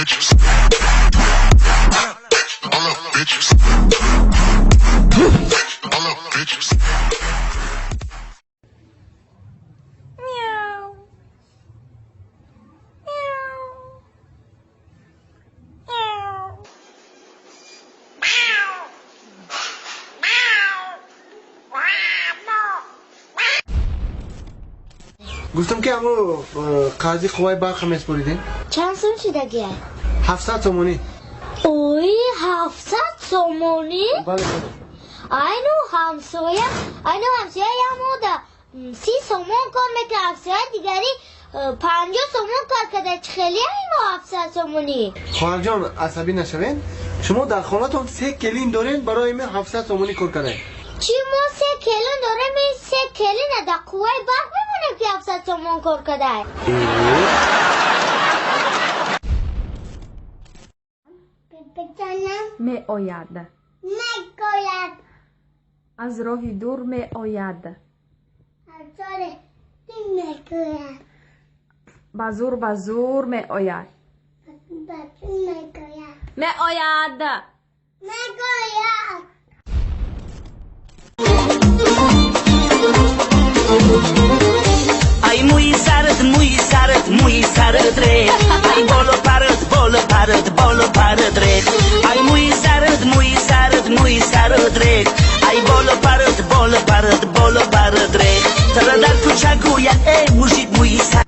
bitches. All up bitches. All up bitches. Meow. گفتم که همون قاضی قوای برق هم اسپوریدین چند سوم شدگیه؟ 700 تومانی. اوی 700 تومانی؟ بله اینو همسایه یموده 30 تومن کار میکنه همسایه دیگری 50 تومن کار کرده چه خیلی اینو 700 تومانی؟ خواهر جان عصبی نشوین. شما در خانه‌تون 3 کلین دارین برای من 700 تومانی کار کنه. چی ما 3 کلین داریم این 3 کلین در قوای برق میمونه که 700 تومن کار کرده می آید نگوید از راهی دور می آید ازاره نگوید به زور می آید نگوید می آید نگوید Ay muy سرد ره Ay bolo پرد ره Ay muy سرد ره Ay bolo پرد ره ترا در تو چگویه ای موشید muy سرد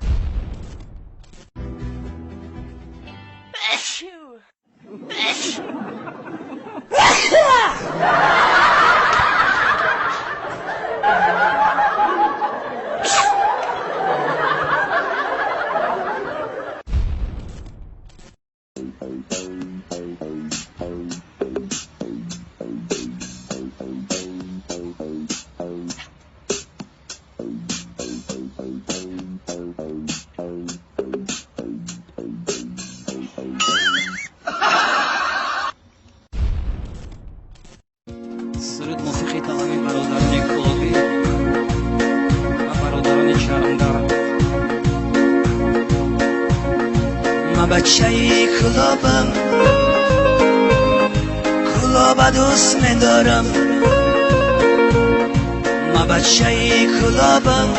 سرود موسیقی تمامی برادران کلاقی و برادران شرمدار. من بچه کلابم کلاب دوست ندارم من بچه کلابم